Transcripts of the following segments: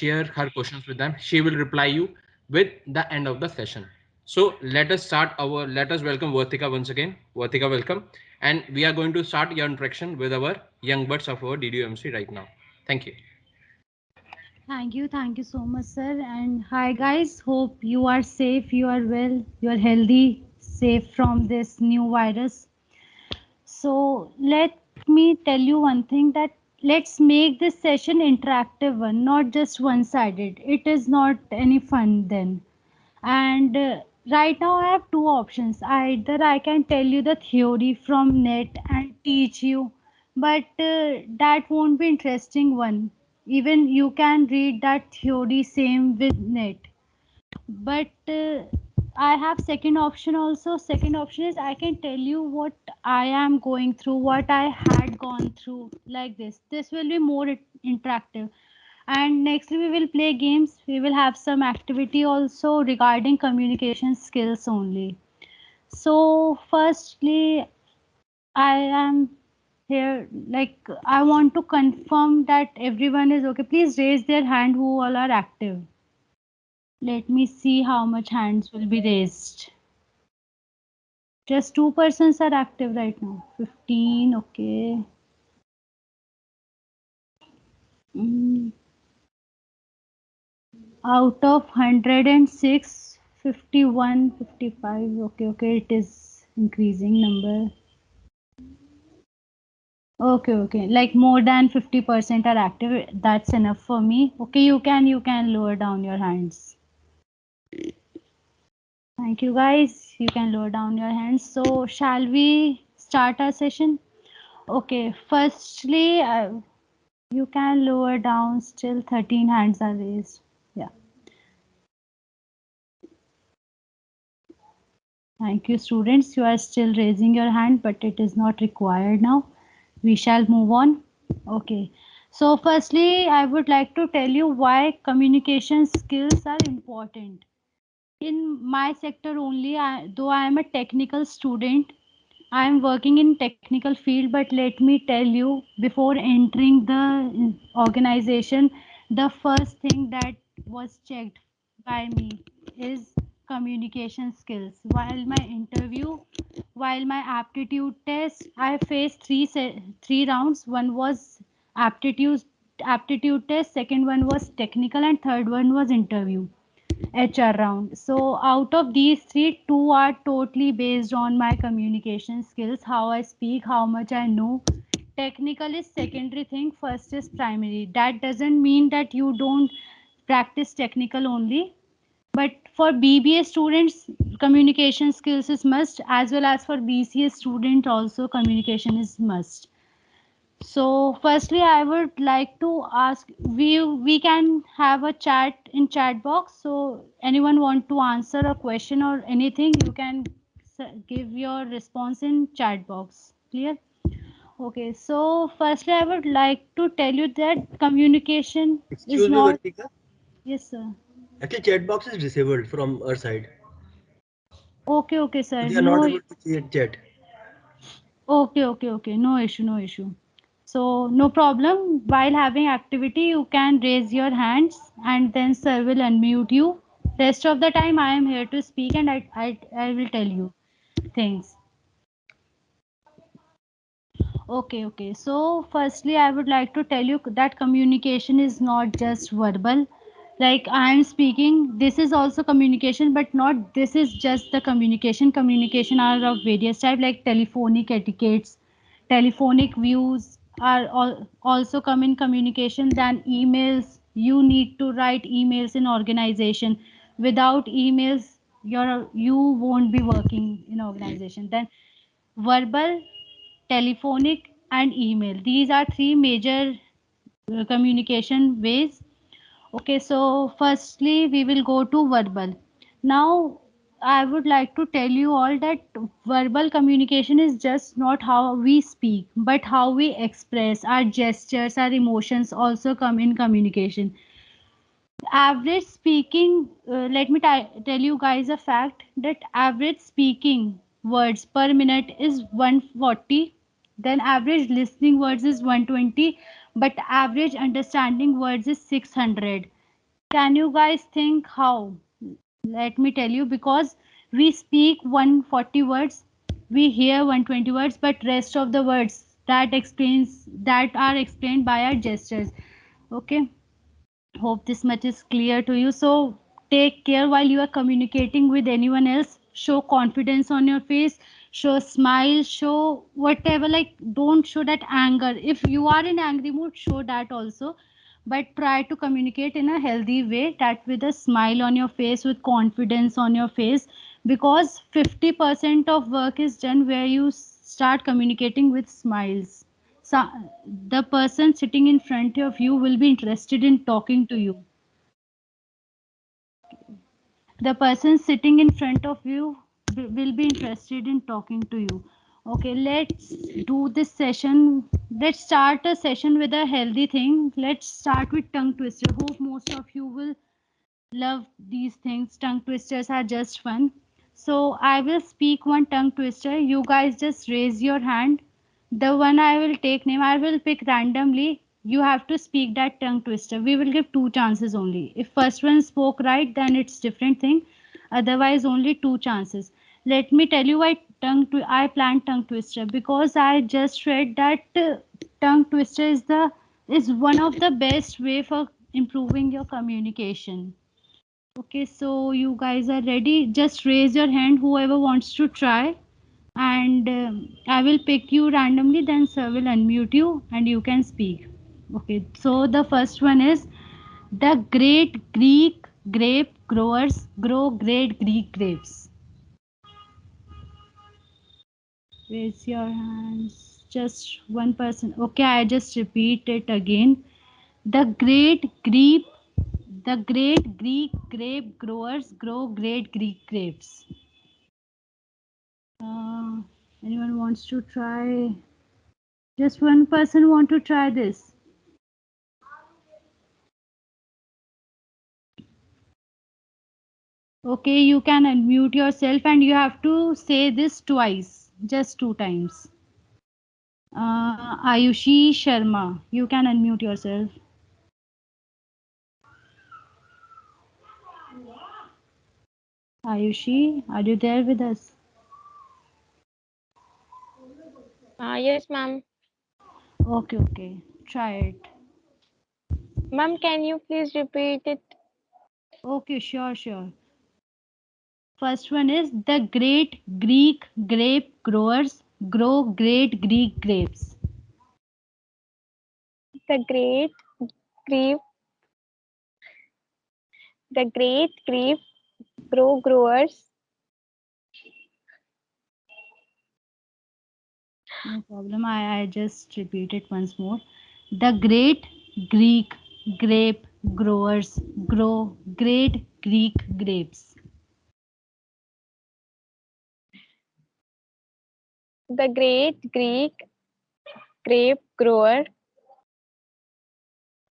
share her questions with them. She will reply you with the end of the session. So let us welcome Vartika once again. Vartika, welcome. And we are going to start your interaction with our young birds of our DDUMC right now. Thank you. Thank you so much, sir. And hi, guys. Hope you are safe, you are well, you are healthy, safe from this new virus. So, let me tell you one thing that let's make this session interactive one, not just one sided. It is not any fun then. And right now, I have two options. Either I can tell you the theory from net and teach you, but that won't be interesting one. Even you can read that theory same with net, but I have second option also. Second option is I can tell you what I am going through, what I had gone through, like this will be more interactive. And nextly we will play games, we will have some activity also regarding communication skills only. So firstly, I am here, like, I want to confirm that everyone is okay. Please raise their hand who all are active. Let me see how much hands will be raised. Just two persons are active right now. 15, okay. Mm, Out of 106, 51, 55. Okay, okay, it is increasing number. Okay, okay. Like more than 50% are active. That's enough for me. Okay, you can lower down your hands. Thank you, guys. You can lower down your hands. So, shall we start our session? Okay, firstly, you can lower down, still 13 hands are raised. Yeah, thank you, students. You are still raising your hand, but it is not required now. We shall move on. Okay, so firstly, I would like to tell you why communication skills are important. In my sector only, though I am a technical student, I am working in technical field, but let me tell you, before entering the organization, the first thing that was checked by me is communication skills. While my aptitude test, I faced three rounds. One was aptitude aptitude test, second one was technical, and third one was interview. HR round. So out of these three, two are totally based on my communication skills, how I speak, how much I know. Technical is secondary thing, first is primary. That doesn't mean that you don't practice technical only. But for BBA students, communication skills is must, as well as for BCA student also communication is must. So firstly, I would like to ask, we can have a chat in chat box. So anyone want to answer a question or anything, you can give your response in chat box. Clear? Okay. So firstly, I would like to tell you that communication is Excuse me, not. Vartika. Yes, sir. Actually, chat box is disabled from our side, Okay, okay, so sir. they are not able to see chat. Okay, okay, okay. No issue, no issue. So, no problem. While having activity, you can raise your hands and then sir will unmute you. Rest of the time, I am here to speak and I will tell you things. Okay, okay. So, firstly, I would like to tell you that communication is not just verbal. Like I am speaking, this is also communication, but not this is just the communication. Communication are of various type, like telephonic etiquettes, telephonic views are also come in communication. Then emails, you need to write emails in organization. Without emails, you won't be working in organization. Then verbal, telephonic, and email. These are three major communication ways. Okay, so firstly, we will go to verbal. Now, I would like to tell you all that verbal communication is just not how we speak, but how we express our gestures, our emotions also come in communication. Average speaking, let me tell you guys a fact that average speaking words per minute is 140, then average listening words is 120, but average understanding words is 600. Can you guys think how? Let me tell you, because we speak 140 words, we hear 120 words, but rest of the words that are explained by our gestures. Okay, hope this much is clear to you. So take care while you are communicating with anyone else. Show confidence on your face, show smile, show whatever. Like, don't show that anger. If you are in angry mood, show that also, but try to communicate in a healthy way, that with a smile on your face, with confidence on your face, because 50% of work is done where you start communicating with smiles. So the person sitting in front of you will be interested in talking to you. The person sitting in front of you will be interested in talking to you. Okay, let's do this session. Let's start a session with a healthy thing. Let's start with tongue twister. Hope most of you will love these things. Tongue twisters are just fun. So I will speak one tongue twister. You guys just raise your hand. The one I will take name, I will pick randomly. You have to speak that tongue twister. We will give two chances only. If first one spoke right, then it's different thing. Otherwise, only two chances. Let me tell you why I planned tongue twister, because I just read that tongue twister is one of the best way for improving your communication. Okay, so you guys are ready. Just raise your hand, whoever wants to try, and I will pick you randomly. Then sir will unmute you, and you can speak. Okay, so the first one is: the great Greek grape growers grow great Greek grapes. Raise your hands. Just one person. Okay, I just repeat it again. The the great Greek grape growers grow great Greek grapes. Uh, anyone wants to try? Just one person want to try this. Okay, you can unmute yourself and you have to say this twice, just two times. Ayushi Sharma, you can unmute yourself. Ayushi, are you there with us? Yes, ma'am. Okay, okay, try it. Ma'am, can you please repeat it? Okay, sure, sure. First one is: the great Greek grape growers grow great Greek grapes. The grape, the great grape growers. No problem. I just repeat it once more. The great Greek grape growers grow great Greek grapes. The great Greek grape grower.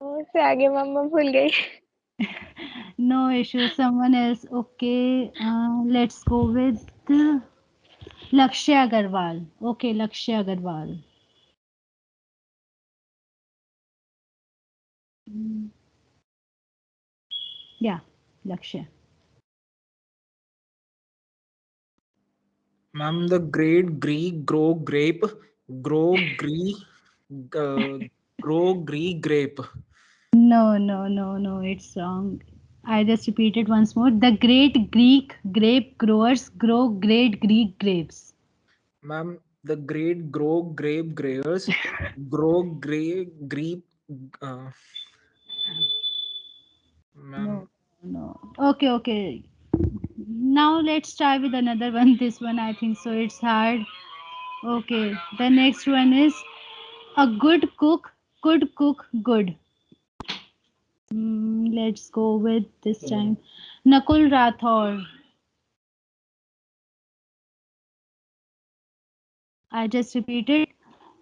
उससे आगे मम्मा भूल गई. No issue. Someone else. Okay. Let's go with Lakshya Agarwal. Okay, Lakshya Agarwal. Mm, yeah, Lakshya. Ma'am, the great Greek grow Greek, uh, grow Greek grape. No, no, no, no. It's wrong. I just repeat it once more. The great Greek grape growers grow great Greek grapes. Ma'am, the great grow grape growers grow grape. Uh, ma'am, No, no. Okay, okay. Now let's try with another one. This one I think so it's hard. Okay. The next one is: a good cook could cook good. Let's go with this time Nakul Rathor. I just repeated: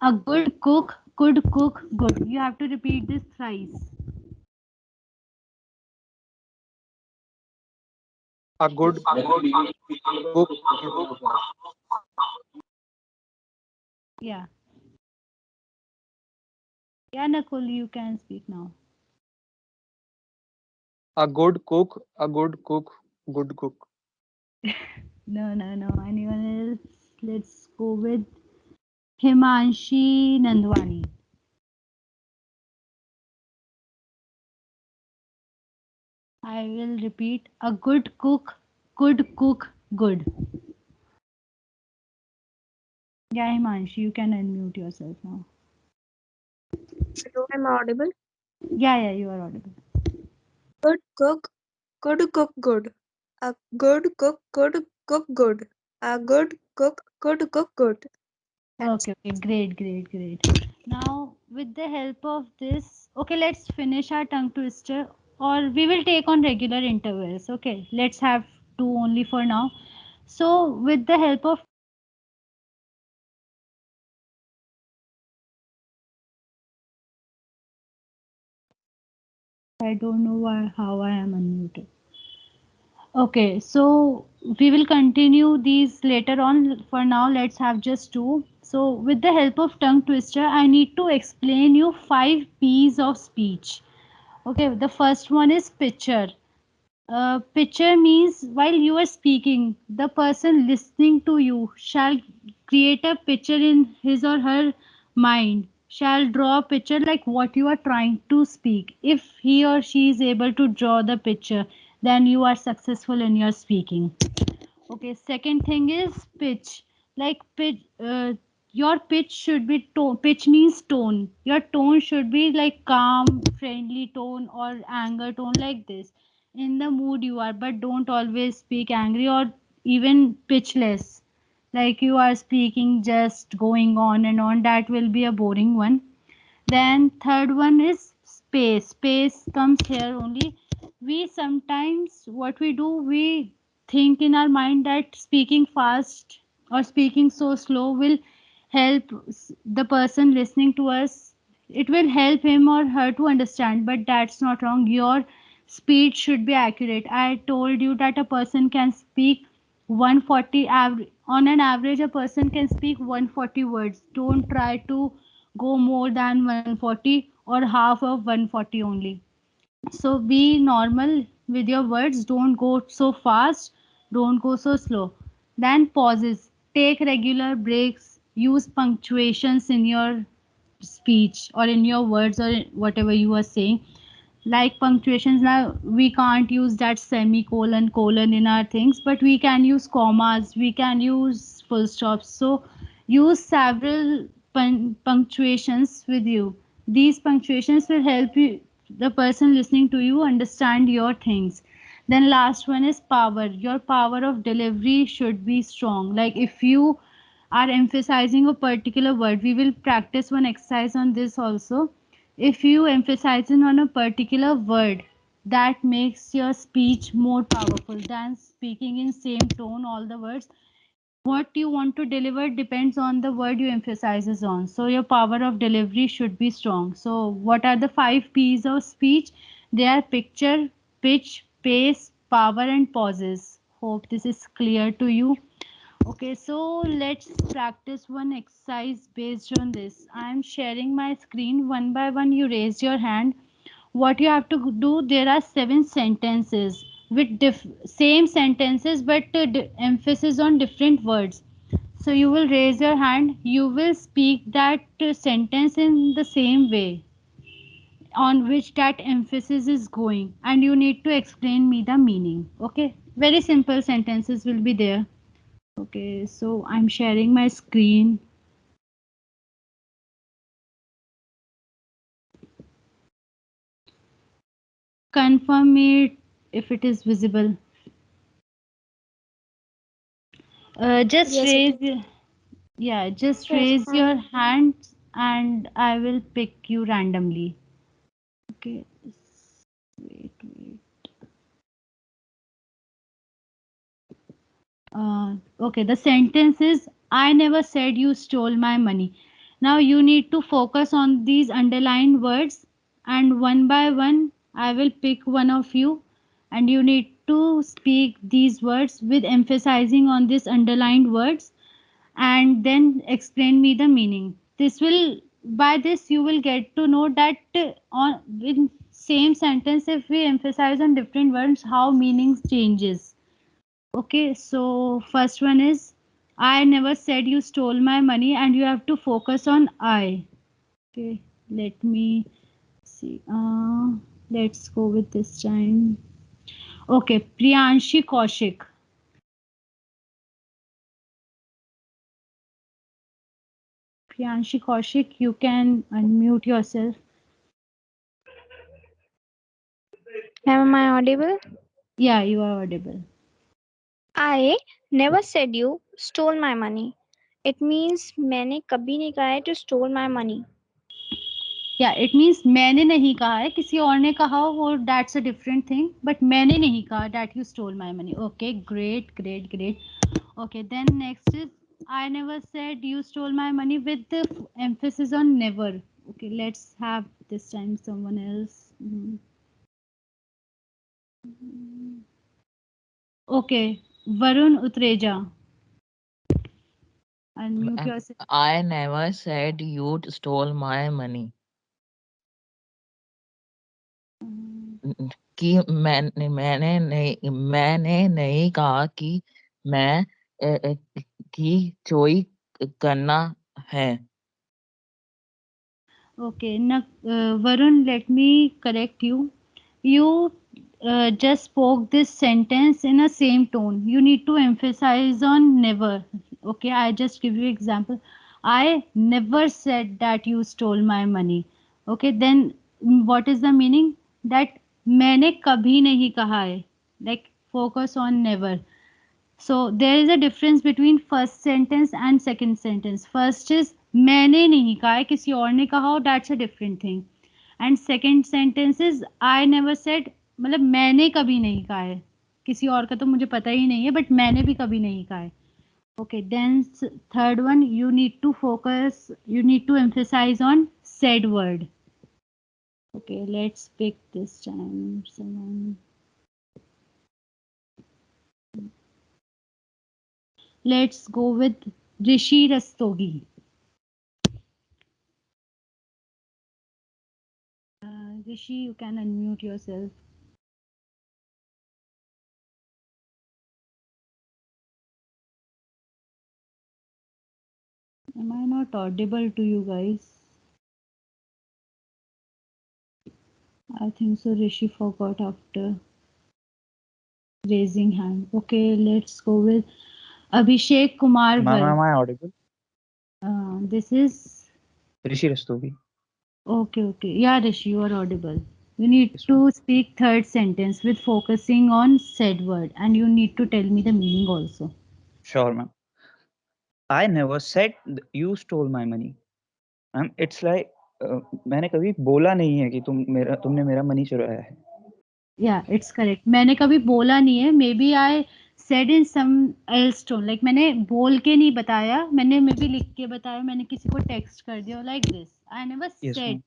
a good cook could cook good. You have to repeat this thrice. A good cook. Yeah. Yeah, Nakul, you can speak now. A good cook. A good cook. Good cook. No, no, no. Anyone else? Let's go with Himanshi Nandwani. I will repeat. A good cook, good. Yeah, Himanshi, you can unmute yourself now. Hello, am I audible? Yeah, you are audible. Good cook, good. A good cook, good. A good cook, good. That's Okay, great. Now, with the help of this, okay, let's finish our tongue twister, or we will take on regular intervals. Okay, let's have two only for now. So, with the help of I don't know how I am unmuted. Okay, so we will continue these later on. For now, let's have just two. So, with the help of tongue twister, I need to explain you 5 P's of speech. Okay, the first one is picture. Picture means while you are speaking, the person listening to you shall create a picture in his or her mind, shall draw a picture like what you are trying to speak. If he or she is able to draw the picture, then you are successful in your speaking. Okay, second thing is pitch. Like pitch, your pitch should be tone. Pitch means tone. Your tone should be like calm, friendly tone or anger tone like this. In the mood you are, but don't always speak angry or even pitchless. Like you are speaking just going on and on. That will be a boring one. Then third one is space. Space comes here only. We sometimes what we do, we think in our mind that speaking fast or speaking so slow will help the person listening to us. It will help him or her to understand, but that's not wrong. Your speed should be accurate. I told you that a person can speak 140 average, on an average a person can speak 140 words. Don't try to go more than 140 or half of 140 only. So be normal with your words. Don't go so fast. Don't go so slow. Then pauses. Take regular breaks. Use punctuations in your speech or in your words or whatever you are saying. Like punctuations, now we can't use that semicolon colon in our things, but we can use commas, we can use full stops. So use several punctuations with you. These punctuations will help you, the person listening to you, understand your things. Then last one is power. Your power of delivery should be strong. Like if you are emphasizing a particular word, we will practice one exercise on this also. If you emphasizing on a particular word, that makes your speech more powerful than speaking in same tone all the words. What you want to deliver depends on the word you emphasizes on. So your power of delivery should be strong. So what are the 5 P's of speech? They are picture, pitch, pace, power and pauses. Hope this is clear to you. Okay, so let's practice one exercise based on this. I am sharing my screen one by one. You raise your hand. What you have to do, there are 7 sentences with same sentences but emphasis on different words. So you will raise your hand. You will speak that sentence in the same way on which that emphasis is going, and you need to explain me the meaning. Okay, very simple sentences will be there. Okay, so I'm sharing my screen. Confirm me if it is visible. Just yes, it is. just Yes, raise ma'am. your hands and I will pick you randomly. Okay, wait. Okay, the sentence is I never said you stole my money. Now you need to focus on these underlined words, and one by one, I will pick one of you, and you need to speak these words with emphasizing on these underlined words and then explain me the meaning. This will, by this you will get to know that on in same sentence, if we emphasize on different words, how meaning changes. Okay, so first one is, I never said you stole my money, and you have to focus on I. Okay, let me see. Let's go with this time. Okay, Priyanshi Kaushik. Priyanshi Kaushik, you can unmute yourself. Am I audible? Yeah, you are audible. I never said you stole my money. It means मैंने कभी नहीं कहा है to stole my money. Yeah, it means मैंने नहीं कहा है, किसी और ने कहा हो वो that's a different thing, but मैंने नहीं कहा that you stole my money. Okay, great, great, great. Okay, then next is, I never said you stole my money with the emphasis on never. Okay, let's have this time someone else. Okay, Varun Utreja. Unmute yourself. I never said you stole my money. कि मैंने नहीं कहा कि मैं की चोरी करना है. Okay, now, Varun, let me correct you. You just spoke this sentence in a same tone. You need to emphasize on never. Okay, I just give you example. I never said that you stole my money. Okay, then what is the meaning? That मैंने कभी नहीं कहा है. Like focus on never. So there is a difference between first sentence and second sentence. First is मैंने नहीं कहा है, किसी और ने कहा हो, that's a different thing. And second sentence is I never said, मतलब मैंने कभी नहीं कहा है, किसी और का तो मुझे पता ही नहीं है, but मैंने भी कभी नहीं कहा है. Okay, then third one, you need to focus, you need to emphasize on said word. Okay, let's pick this time someone. Let's go with Rishi Rastogi. Rishi, you can unmute yourself. Am I not audible to you guys? I think so. Rishi forgot after raising hand. Okay, let's go with Abhishek Kumar Ma'am, Val. am I audible? This is Rishi Rastogi. okay. Okay, yeah, Rishi, you are audible. You need Yes, to speak third sentence with focusing on said word, and you need to tell me the meaning also. sure, ma'am. I never said you stole my money. Ma'am, it's like मैंने कभी बोला नहीं है कि तुमने मेरा money चुराया है. Yeah, it's correct. मैंने कभी बोला नहीं है. Maybe I said in some else tone. Like मैंने बोल के नहीं बताया. मैंने maybe लिख के बताया. मैंने किसी को text कर दिया like this. I never Yes, said ma'am.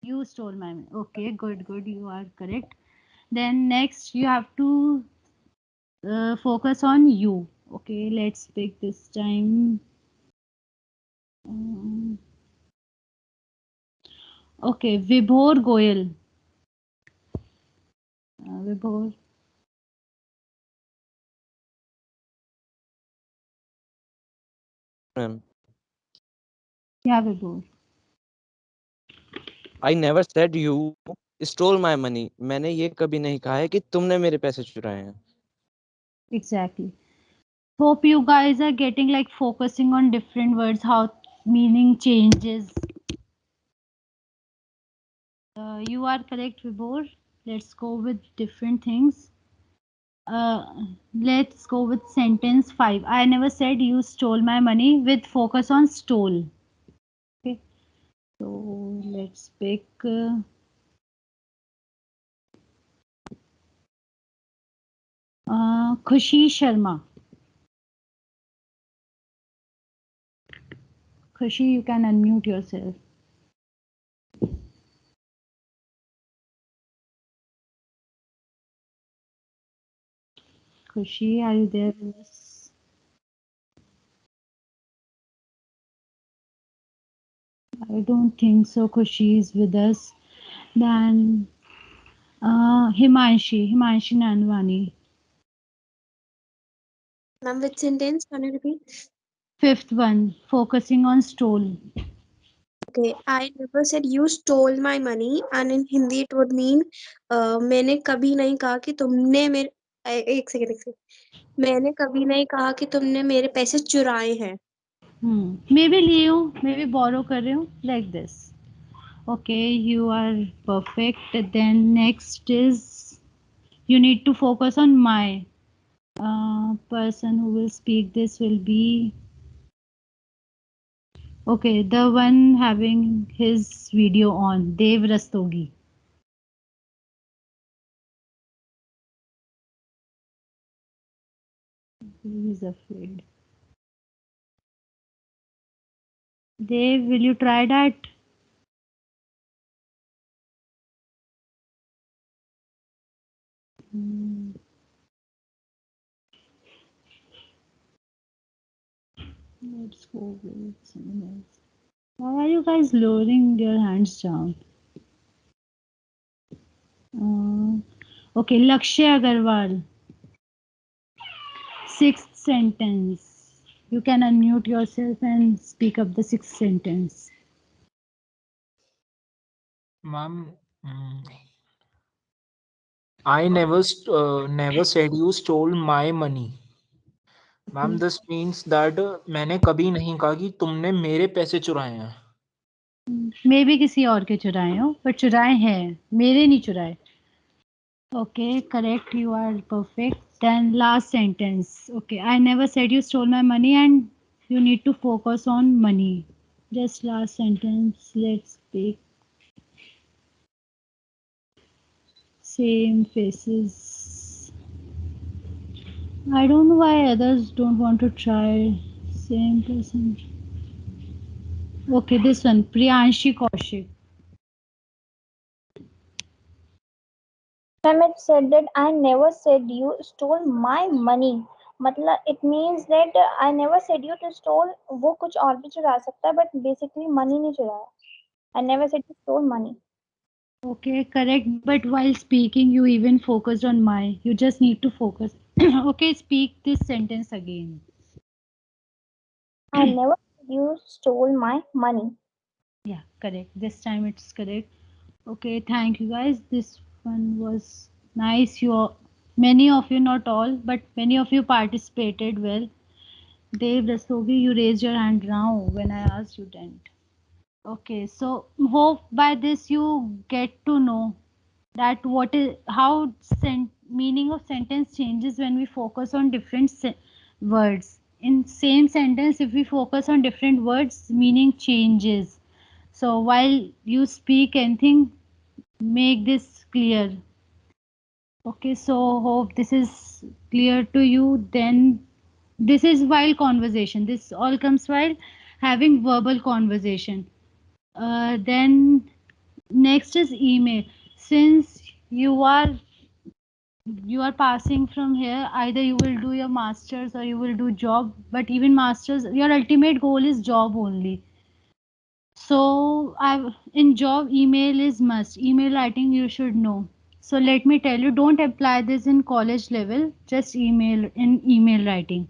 you stole my money. Okay, good, good. You are correct. Then next you have to focus on you. Okay, let's pick this time. Okay, Vibhor Goyal. Vibhor. Ma'am, Yeah, Vibhor. I never said you stole my money. मैंने ये कभी नहीं कहा है कि तुमने मेरे पैसे चुराए हैं. Exactly. Hope you guys are getting like focusing on different words, how meaning changes. You are correct, Vibhor. Let's go with different things. Let's go with sentence 5. I never said you stole my money with focus on stole. Okay. So let's pick Khushi Sharma. Khushi, you can unmute yourself. Khushi, are you there with us? I don't think so. Khushi is with us. Then Himanshi Nanwani. Ma'am, which sentence? Can you repeat? Fifth one, focusing on stole. Okay, I never said you stole my money, and in Hindi it would mean मैंने कभी नहीं कहा कि तुमने मेरे एक second मैंने कभी नहीं कहा कि तुमने मेरे पैसे चुराए हैं. Maybe लिए हो, maybe borrow कर रहे हो, like this. Okay, you are perfect. Then next is you need to focus on my person who will speak. This will be okay. The one having his video on, Dev Rastogi. He's afraid. Dev, will you try that? Let's go with someone else. Why are you guys lowering your hands down? Okay, Lakshya Agarwal. Sixth sentence. You can unmute yourself and speak up the sixth sentence. Ma'am, I never said you stole my money. Ma'am, this means that मैंने कभी नहीं कहा कि तुमने मेरे पैसे चुराए हैं. मे भी किसी और के चुराए हो, पर चुराए हैं, मेरे नहीं चुराए. Okay, correct. You are perfect. Then last sentence. Okay, I never said you stole my money, and you need to focus on money. Just last sentence. Let's pick same faces. I don't know why others don't want to try. Same person. Okay, this one. Priyanshi Kaushik. Ma'am, it said that I never said you stole my money. मतलब it means that I never said you to stole. वो कुछ और भी चुरा सकता है, but basically money नहीं चुराया. I never said you stole money. Okay, correct. But while speaking, you even focused on my. You just need to focus. Okay, speak this sentence again. I never said you stole my money. Yeah, correct. This time it's correct. Okay, thank you guys. This one was nice. Many of you, not all, but many of you participated well. Dev Rastogi, you raised your hand now when I asked you didn't. Okay, so hope by this you get to know that what is how meaning of sentence changes when we focus on different words. In same sentence, if we focus on different words, meaning changes. So while you speak anything, make this clear. Okay, so hope this is clear to you. Then this is while conversation. This all comes while having verbal conversation. Then next is email. Since you are passing from here, either you will do your masters or you will do job, but even masters, your ultimate goal is job only. So in job, email is must. Email writing you should know. So let me tell you, don't apply this in college level. Just email writing.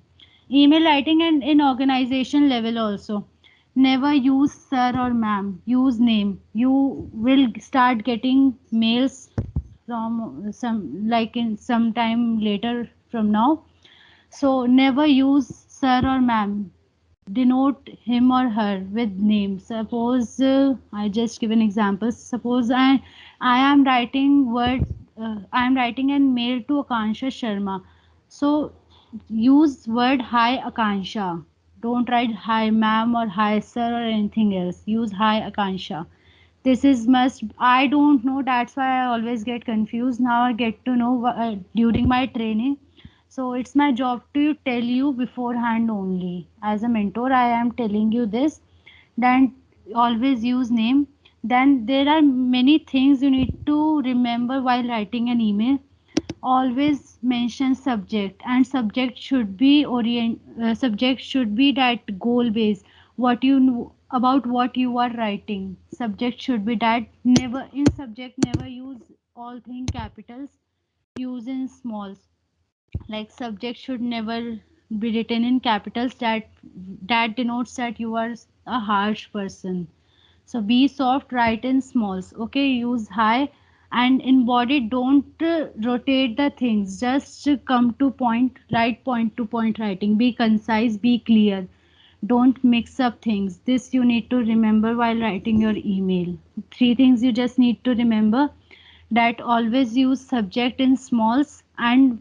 Email writing and in organization level also. Never use sir or ma'am. Use name. You will start getting mails from some time later from now. So never use sir or ma'am. Denote him or her with name. Suppose I just give an example. Suppose I am writing I am writing an mail to Akansha Sharma. So use word hi Akansha. Don't write hi ma'am or hi sir or anything else. Use hi Akansha. This is must. I don't know. That's why I always get confused. Now I get to know during my training. So it's my job to tell you beforehand only. As a mentor, I am telling you this. Then always use name. Then there are many things you need to remember while writing an email. Always mention subject, and subject should be that goal based. What you know about what you are writing. Subject should be that. Never in subject never use all thing capitals, use in smalls. Like subject should never be written in capitals. That denotes that you are a harsh person. So be soft, write in smalls. Okay, use high. And in body, don't rotate the things. Just come to point, write point to point writing. Be concise, be clear. Don't mix up things. This you need to remember while writing your email. Three things you just need to remember: that always use subject in smalls, and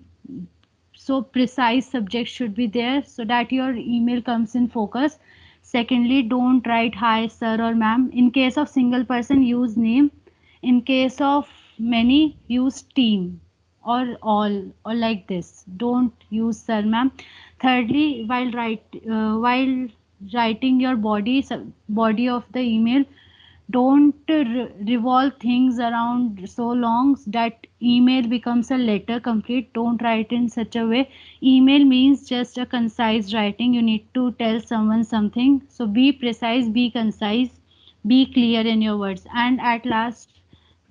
so precise subject should be there so that your email comes in focus. Secondly, don't write hi sir or ma'am. In case of single person, use name. In case of many, use team or all, or like this. Don't use sir ma'am. Thirdly, while writing your body of the email, don't revolve things around so long that email becomes a letter complete. Don't write in such a way. Email means just a concise writing. You need to tell someone something, so be precise, be concise, be clear in your words. And at last,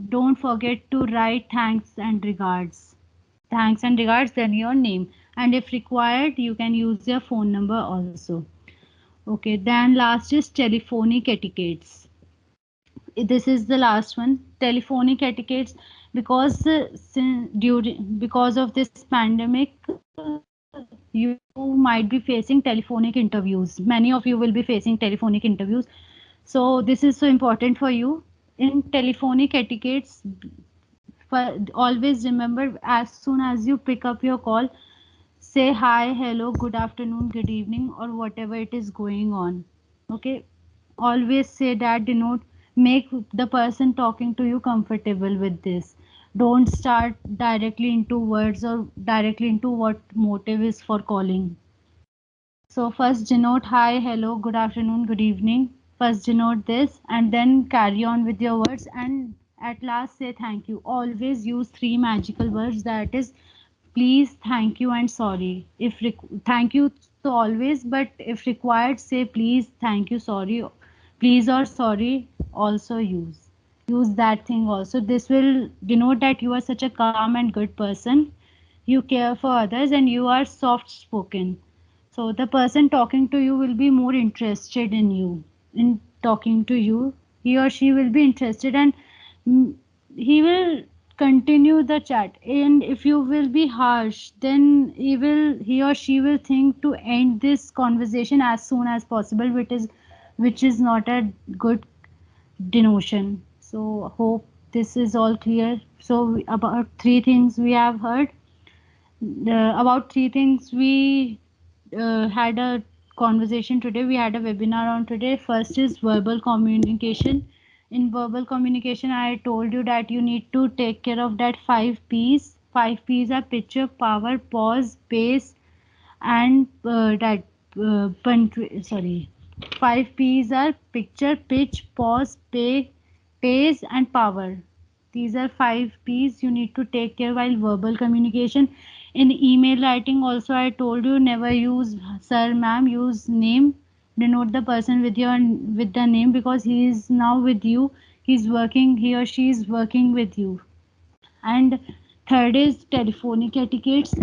don't forget to write thanks and regards. Thanks and regards, then your name, and if required you can use your phone number also. Okay, then last is telephonic etiquettes. This is the last one, telephonic etiquettes. Because because of this pandemic, you might be facing telephonic interviews. Many of you will be facing telephonic interviews. So this is so important for you. In telephonic etiquettes, always remember, as soon as you pick up your call, say hi, hello, good afternoon, good evening, or whatever it is going on. Okay, always say that. Denote, make the person talking to you comfortable with this. Don't start directly into words or directly into what motive is for calling. So first denote hi, hello, good afternoon, good evening. First denote this and then carry on with your words, and at last say thank you. Always use three magical words, that is please, thank you, and sorry. Thank you to always, but if required, say please, thank you, sorry, please or sorry also use. Use that thing also. This will denote that you are such a calm and good person. You care for others and you are soft spoken. So the person talking to you will be more interested in you. In talking to you, he or she will be interested, and mm, he will continue the chat. And if you will be harsh, then he or she will think to end this conversation as soon as possible, which is not a good denotion. So hope this is all clear. So about three things we have heard. About three things we had a conversation today. We had a webinar on today. First is verbal communication. In verbal communication, I told you that you need to take care of that 5 P's. 5 P's are picture, power, pause, pace, and that sorry. 5 P's are picture, pitch, pause, pace, and power. These are 5 P's you need to take care while verbal communication. In email writing also, I told you never use sir, ma'am, use name. Denote the person with the name, because he is now with you. He or she is working with you. And third is telephonic etiquettes.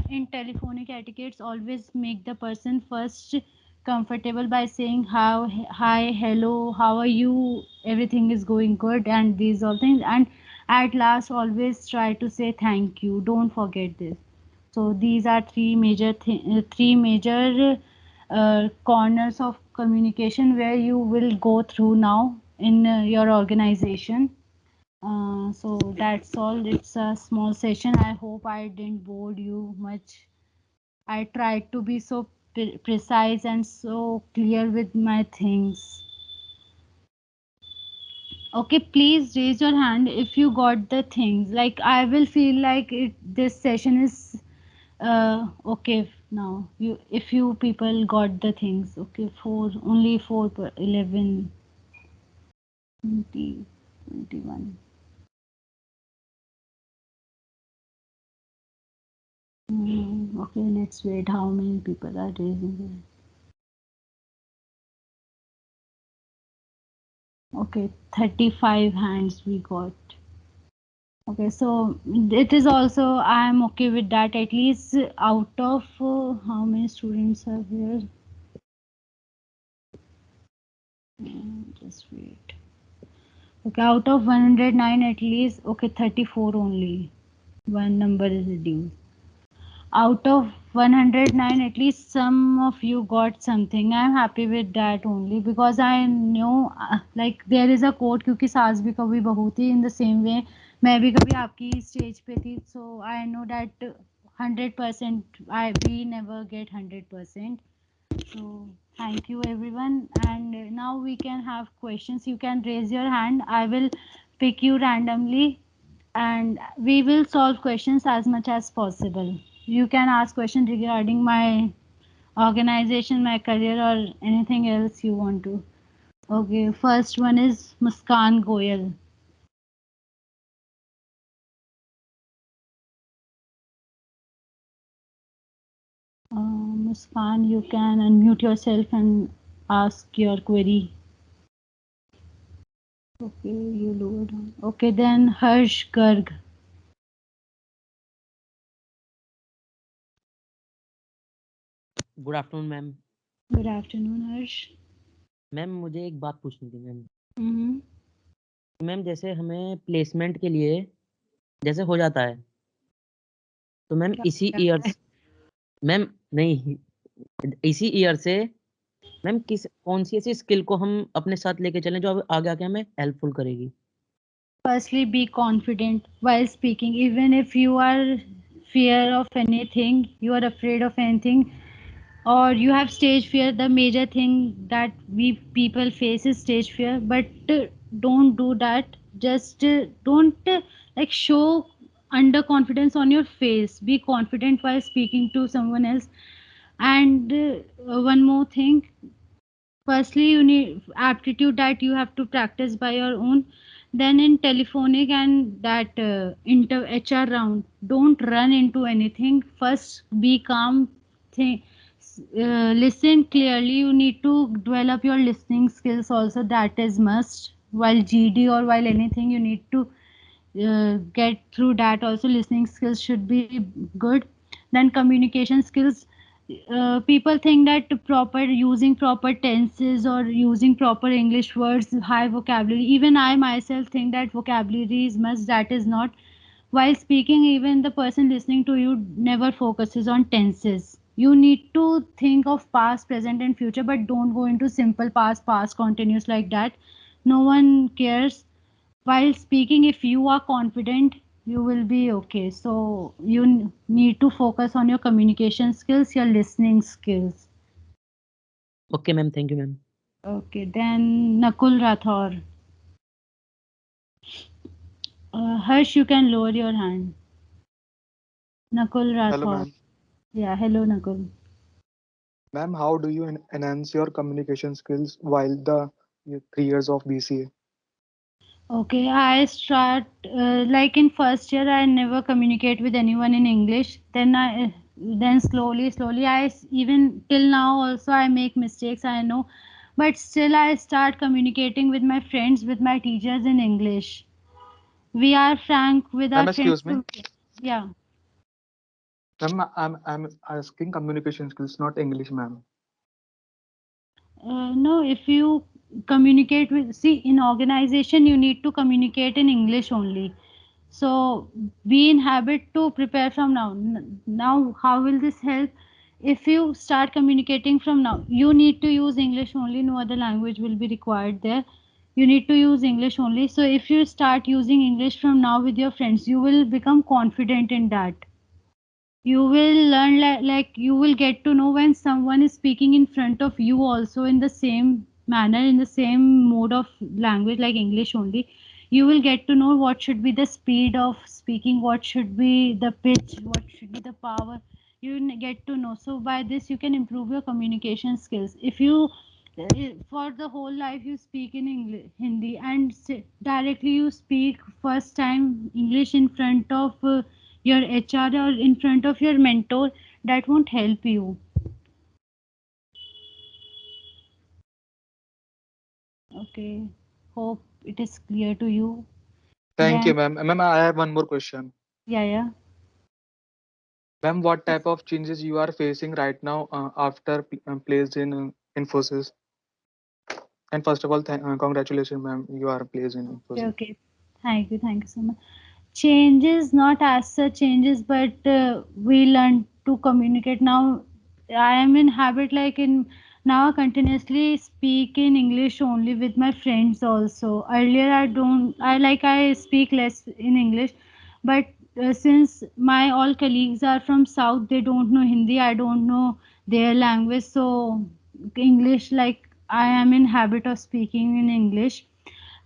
In telephonic etiquettes, always make the person first comfortable by saying how, hi, hello, how are you, everything is going good, and these all things. And at last, always try to say thank you. Don't forget this. So these are three major corners of communication where you will go through now in your organization. So that's all. It's a small session. I hope I didn't bore you much. I tried to be so precise and so clear with my things. Okay, please raise your hand if you got the things. Like I will feel like this session is okay now. If you people got the things. Okay, only 4 per 11, 20, 21. Okay, let's wait. How many people are raising their. Okay, 35 hands we got. Okay, so it is also I am okay with that. At least out of how many students are here? Just wait. Okay, out of 109, at least okay 34 only. One number is reduced. Out of 109, at least some of you got something. I'm happy with that only because I know like there is a quote क्योंकि सास भी कभी बहू थी in the same way मैं भी कभी आपकी स्टेज पे थी, so I know that 100% I we never get 100%. So thank you everyone, and now we can have questions. You can raise your hand. I will pick you randomly and we will solve questions as much as possible. You can ask questions regarding my organization, my career, or anything else you want to. Okay, first one is Muskan Goyal. Muskan, you can unmute yourself and ask your query. Okay, you lowered on. Okay, then Harsh Garg. Good afternoon ma'am. Good afternoon, Harsh. Ma'am मुझे एक बात पूछनी थी ma'am. Mm-hmm. Ma'am जैसे हमें placement के लिए जैसे हो जाता है तो मैम क्या इसी क्या ईयर है? मैम नहीं इसी ईयर से मैम किस कौन सी ऐसी स्किल को हम अपने साथ लेके चलें जो आगे आगे हमें हेल्पफुल करेगी। Firstly, be confident while speaking. Even if you are fear of anything, you are afraid of anything, or you have stage fear, the major thing that we people face is stage fear. But don't do that. Just don't like show underconfidence on your face. Be confident while speaking to someone else. And one more thing, firstly you need aptitude that you have to practice by your own. Then in telephonic and that inter HR round, don't run into anything. First be calm, think, listen clearly. You need to develop your listening skills also, that is must. While GD or while anything, you need to get through that also. Listening skills should be good. Then communication skills, people think that proper using proper tenses or using proper English words, high vocabulary, even I myself think that vocabulary is must. That is not. While speaking, even the person listening to you never focuses on tenses. You need to think of past, present and future, but don't go into simple past continuous like that. No one cares. While speaking, if you are confident, you will be okay. So you need to focus on your communication skills, your listening skills. Okay ma'am, thank you ma'am. Okay, then Nakul Rathor. Harsh, you can lower your hand. Nakul Hello, Rathor. ma'am. Yeah, hello Nakul. Ma'am, how do you enhance your communication skills while the 3 years of BCA? Okay, I start like in first year I never communicate with anyone in English. Then slowly even till now also I make mistakes, I know, but still I start communicating with my friends, with my teachers in English. We are frank with our Ma'am, friends. excuse me. Yeah. Ma'am, I'm asking communication skills, not English, ma'am. No, if you communicate with, see, in organization you need to communicate in English only. So be in habit to prepare from now. Now, how will this help? If you start communicating from now, you need to use English only. No other language will be required there. You need to use English only. So if you start using English from now with your friends, you will become confident in that. You will learn like you will get to know when someone is speaking in front of you also in the same manner, in the same mode of language like English only. You will get to know what should be the speed of speaking, what should be the pitch, what should be the power. You get to know. So by this you can improve your communication skills. If you for the whole life you speak in English, Hindi, and directly you speak first time English in front of your HR or in front of your mentor, that won't help you. Okay, hope it is clear to you. Thank you, Then ma'am. Ma'am, I have one more question. yeah. Ma'am, what type of changes you are facing right now after placed in Infosys? And first of all, congratulations, ma'am. You are placed in Infosys. Okay. Thank you so much. Changes, not as such changes, but we learn to communicate. Now I am in habit, like in now I continuously speak in English only with my friends also. Earlier I don't, I speak less in English, but since my all colleagues are from South, they don't know Hindi, I don't know their language, so English, like I am in habit of speaking in English.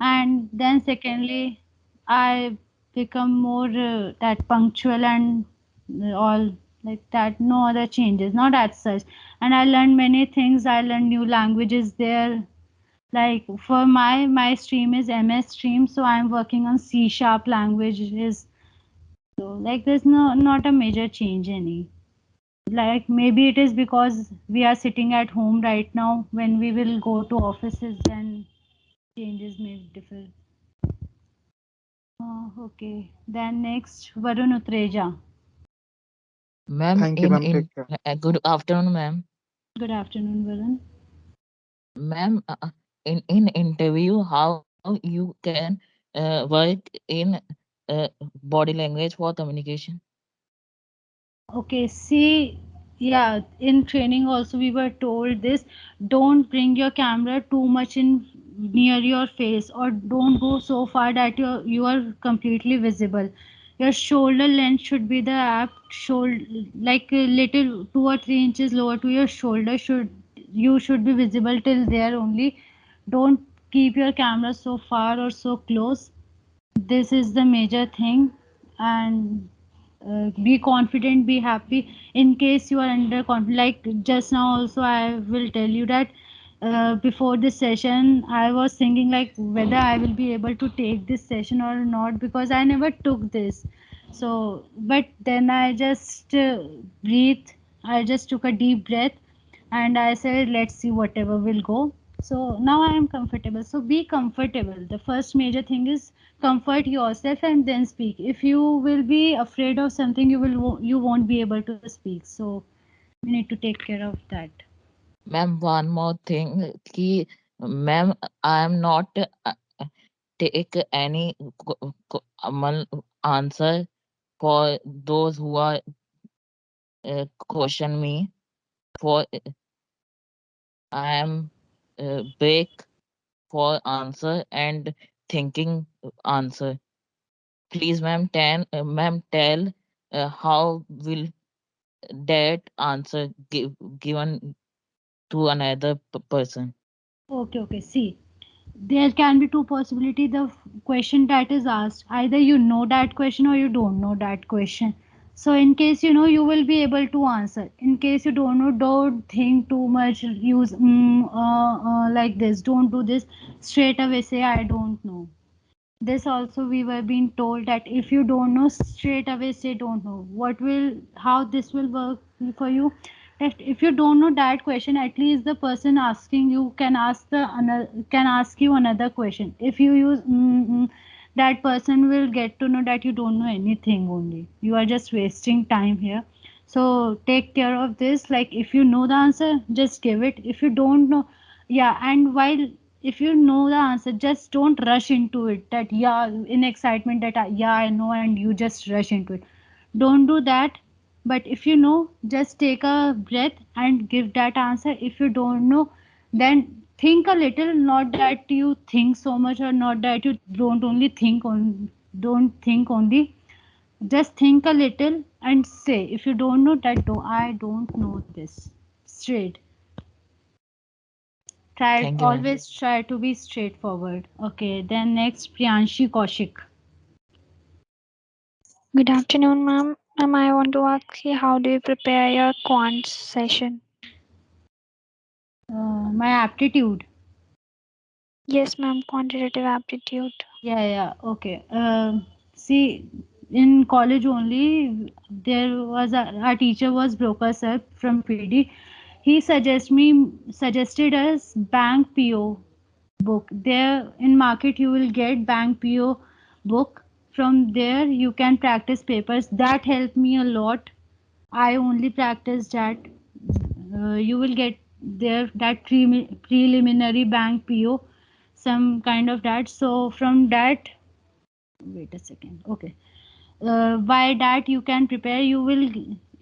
And then secondly, I become more that punctual and all like that. No other changes, not as such. And I learned many things. I learned new languages there. Like for my stream is MS stream, so I'm working on C sharp languages. So like there's not a major change any. Like maybe it is because we are sitting at home right now. When we will go to offices, then changes may differ. Okay. Then next, Varun Utreja. Ma'am, Thank you, ma'am. in Take care. good afternoon, ma'am. Good afternoon, Varun. Ma'am, in interview, how you can work in uh, body language for communication? Okay, see, yeah, in training also we were told this, don't bring your camera too much in near your face, or don't go so far that you are completely visible. Your shoulder length should be the apt shoulder, like a little 2 or 3 inches lower to your shoulder, should you should be visible till there only. Don't keep your camera so far or so close. This is the major thing. And be confident, be happy. In case you are under confident, like just now also I will tell you that before this session I was thinking like whether I will be able to take this session or not, because I never took this. So but then I just breathe, I just took a deep breath, and I said let's see whatever will go. So now I am comfortable. So be comfortable. The first major thing is comfort yourself and then speak. If you will be afraid of something, you won't be able to speak. So you need to take care of that. Ma'am, one more thing, ki, ma'am, I am not take any answer for those who are question me. For I am break for answer and thinking answer. Please, ma'am, tell how will that answer given to another person? Okay, see, there can be two possibility. The question that is asked, either you know that question or you don't know that question. So in case you know, you will be able to answer. In case you don't know, don't think too much, use like this, don't do this. Straight away say I don't know. This also we were being told that if you don't know, straight away say don't know. What will, how this will work for you? If you don't know that question, at least the person asking you can ask can ask you another question. If you use that person will get to know that you don't know anything only. You are just wasting time here. So take care of this. Like if you know the answer, just give it. If you don't know, yeah, and while if you know the answer, just don't rush into it, that yeah, in excitement that yeah I know, and you just rush into it. Don't do that. But if you know, just take a breath and give that answer. If you don't know, then think a little, not that you think so much, or not that you don't think only. Just think a little and say, if you don't know that, I don't know this. Straight. Try, Thank you, ma'am. always try to be straightforward. Okay, then next, Priyanshi Kaushik. Good afternoon, ma'am. Ma'am, I want to ask you, how do you prepare your quant session? My aptitude. Yes, ma'am, quantitative aptitude. Yeah, okay. See, in college only, there was our teacher was Broker sir from PD. He suggested us bank PO book. There in market you will get bank PO book. from there you can practice papers. That helped me a lot. I only practiced that. You will get there that preliminary bank PO, some kind of that. So from that, wait a second. Okay, by that you can prepare. You will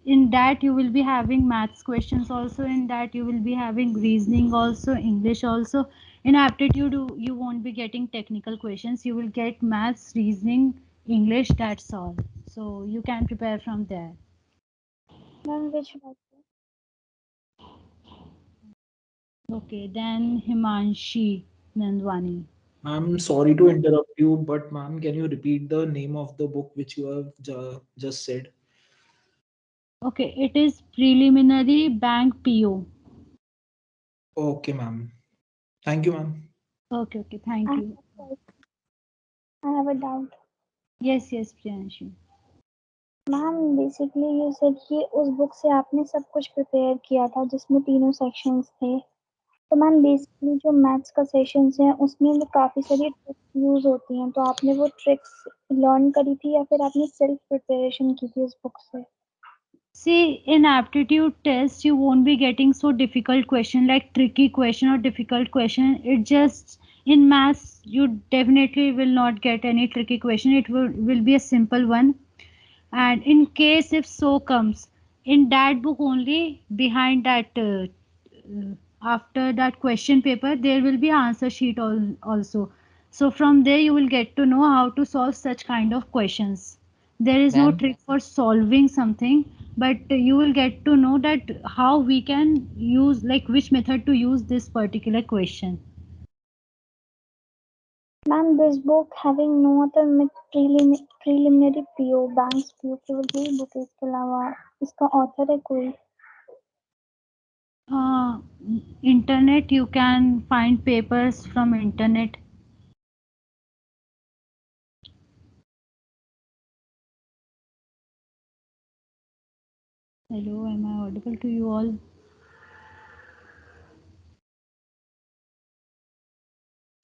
in that you will be having maths questions also. In that you will be having reasoning also, English also. In aptitude you won't be getting technical questions. You will get maths, reasoning, English. That's all. So you can prepare from there. Ma'am, which batch? Okay, then Himanshi Nandwani. Ma'am, sorry to interrupt you, but ma'am, can you repeat the name of the book which you have just said? Okay, it is preliminary bank PO. Okay, ma'am. Thank you, ma'am. Okay, thank I you. have a doubt. Yes, Priyanshi. Ma'am basically you said कि उस book से आपने सब कुछ prepare किया था जिसमें तीनों सेक्शंस थे। तो मैम बेसिकली जो मैथ्स का सेशंस हैं उसमें वो काफ़ी सारी ट्रिक्स यूज़ होती हैं, तो आपने वो ट्रिक्स लर्न करी थी या फिर आपने सेल्फ प्रिपरेशन की थी उस बुक से? See, in aptitude test, you won't be getting so difficult question like tricky question or difficult question. It just in maths, you definitely will not get any tricky question. It will be a simple one. And in case if so comes, in that book only behind that after that question paper, there will be answer sheet also. So from there you will get to know how to solve such kind of questions. There is no Ma'am, trick for solving something, but you will get to know that how we can use, like which method to use this particular question. Ma'am, this book having no other preliminary PO, banks PO केवल यही book है, इसके अलावा इसका author है कोई? Internet, you can find papers from internet. Hello, am I audible to you all?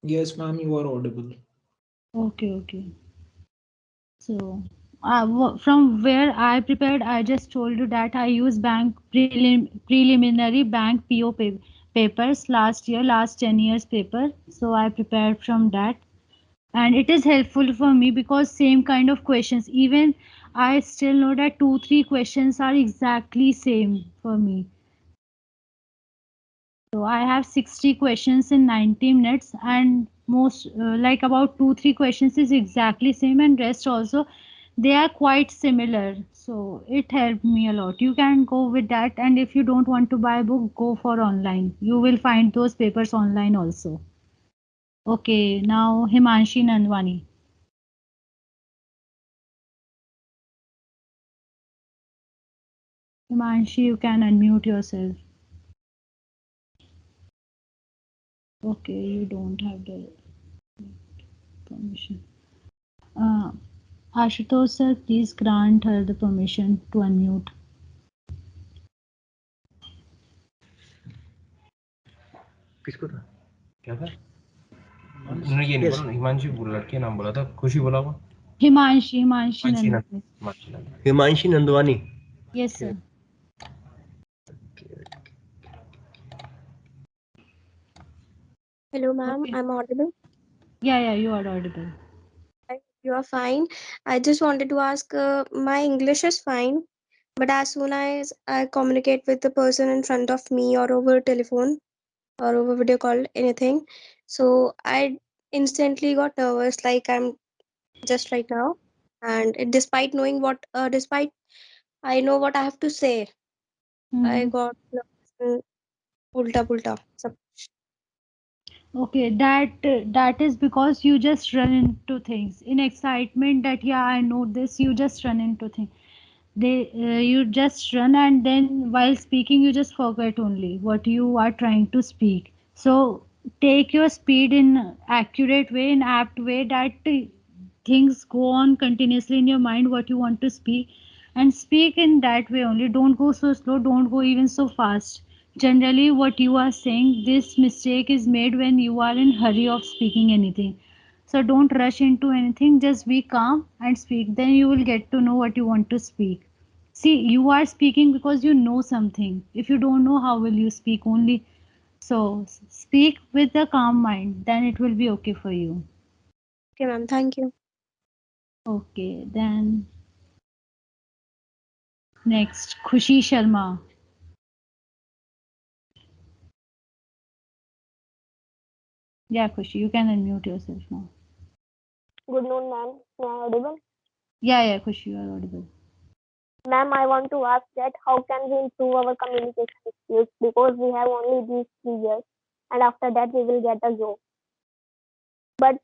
Yes, ma'am, you are audible. Okay. So, from where I prepared, I just told you that I use bank preliminary bank PO papers last year, last 10 years paper. So I prepared from that, and it is helpful for me because same kind of questions. Even I still know that 2-3 questions are exactly same for me. So I have 60 questions in 90 minutes, and most like about 2-3 questions is exactly same, and rest also they are quite similar. So it helped me a lot. You can go with that, and if you don't want to buy a book, go for online. You will find those papers online also. Okay, now Himanshi Nandwani. Himanshi, you can unmute yourself. Okay, you don't have the permission. Ashutosh sir, please grant her the permission to unmute. किसको था? क्या था? उन्होंने ये नहीं बोला, हिमांशी लड़के का नाम बोला था, खुशी बोला वो। Himanshi Nandwani. Himanshi Nandwani. Yes, sir. Hello, ma'am. Okay. I'm audible. Yeah, you are audible. You are fine. I just wanted to ask, my English is fine, but as soon as I communicate with the person in front of me or over telephone or over video call, anything, so I instantly got nervous, like I'm just right now. And despite knowing despite I know what I have to say, I got nervous and ulta pulta. Okay, that is because you just run into things in excitement that yeah I know this. You just run into things. You just run, and then while speaking you just forget only what you are trying to speak. So take your speed in accurate way, in apt way, that things go on continuously in your mind what you want to speak, and speak in that way only. Don't go so slow, don't go even so fast. Generally what you are saying, this mistake is made when you are in hurry of speaking anything. So don't rush into anything, just be calm and speak. Then you will get to know what you want to speak. See, you are speaking because you know something. If you don't know, how will you speak? Only so speak with a calm mind, then it will be okay for you. Okay, ma'am. Thank you. Okay, then next, Khushi Sharma. Yeah, Khushi, you can unmute yourself now. Good noon, ma'am. Am I audible? Yeah, Khushi, you are audible. Ma'am, I want to ask that how can we improve our communication skills because we have only these 3 years and after that we will get a job. But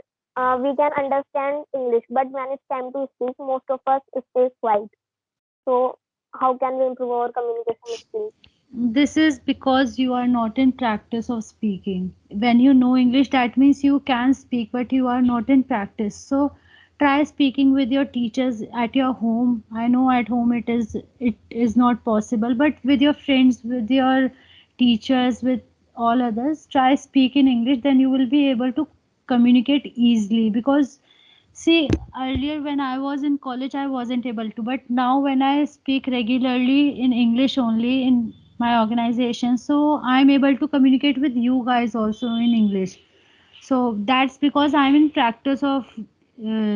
we can understand English, but when it's time to speak, most of us stay quiet. So how can we improve our communication skills? This is because you are not in practice of speaking. When you know English, that means you can speak, but you are not in practice. So try speaking with your teachers at your home. I know at home it is not possible, but with your friends, with your teachers, with all others, try speak in English. Then you will be able to communicate easily. Because see, earlier when I was in college, I wasn't able to, but now when I speak regularly in English only in my organization, so I'm able to communicate with you guys also in English. So that's because I'm in practice of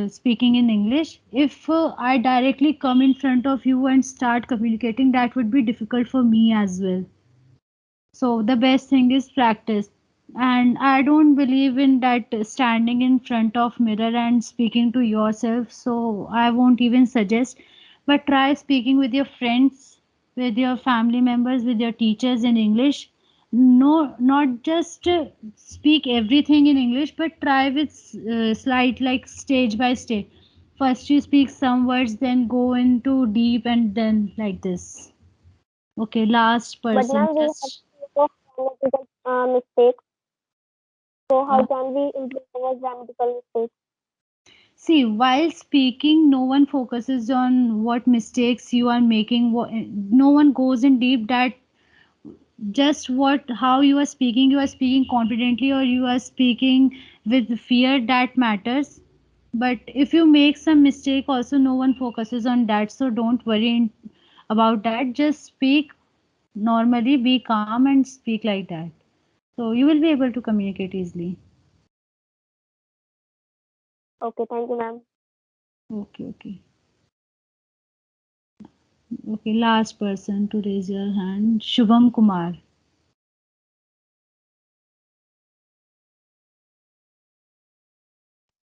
speaking in English. If I directly come in front of you and start communicating, that would be difficult for me as well. So the best thing is practice. And I don't believe in that standing in front of mirror and speaking to yourself. So I won't even suggest. But try speaking with your friends, with your family members, with your teachers in English. No, not just speak everything in English, but try with slight, like stage by stage. First you speak some words, then go into deep, and then like this. Okay, last But person. ma'am, we have Just grammatical mistakes. So uh, how can we improve our grammatical mistakes? see, while speaking, no one focuses on what mistakes you are making. No one goes in deep that just what how you are speaking confidently or you are speaking with fear, that matters. But if you make some mistake, also no one focuses on that. So don't worry about that. Just speak normally, be calm, and speak like that. So you will be able to communicate easily. Okay, thank you, ma'am. Okay. Okay, last person to raise your hand, Shubham Kumar.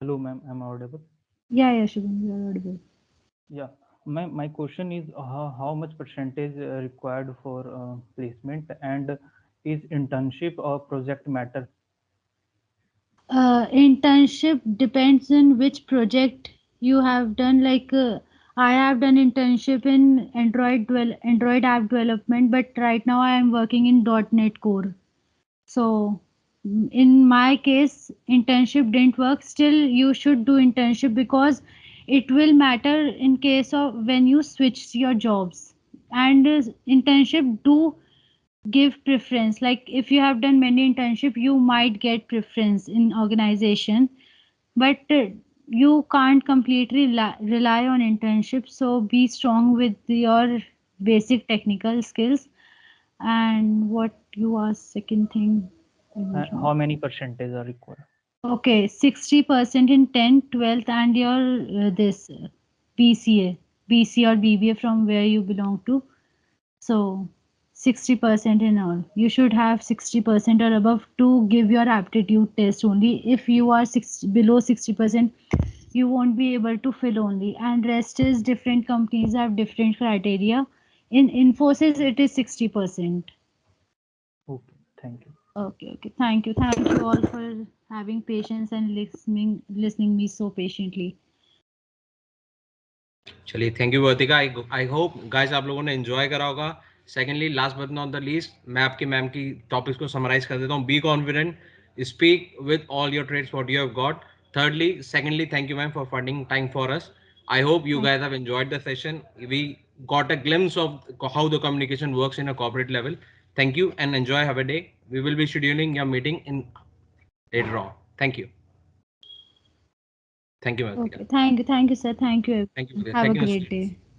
Hello, ma'am. Am I audible? Yeah, Shubham, you are audible. Yeah. My question is how much percentage required for placement, and is internship or project matter? Internship depends on which project you have done. Like I have done internship in Android app development, but right now I am working in .NET Core. So in my case, internship didn't work. Still, you should do internship because it will matter in case of when you switch your jobs. And internship do give preference. Like if you have done many internship, you might get preference in organization, but you can't completely rely on internship. So be strong with your basic technical skills. And what you asked second thing, I don't remember. How many percentage are required? Okay, 60% in 10th, 12th, and your this BCA, BC or BBA from where you belong to. So 60% in all. You should have 60% or above to give your aptitude test only. If you are below 60%, you won't be able to fill only. And rest is different companies have different criteria. In Infosys, it is 60%. Okay, thank you. Okay. Thank you all for having patience and listening me so patiently. चलिए thank you Vartika. I hope guys आप लोगों ने enjoy करा होगा. Secondly last but not the least, मैं आपके ma'am की topics को समराइज कर देता हूँ. Be confident, speak with all your trades what you have got. Thirdly, secondly, thank you ma'am for finding time for us. I hope you Thank guys have enjoyed the session. We got a glimpse of how the communication works in a corporate level. Thank you and enjoy. Have a day. We will be scheduling your meeting in later on. Thank you. Thank you, Vartika. Okay. Thank you, sir. Thank you. Thank you, Vidya. Have Thank a you, great students. day.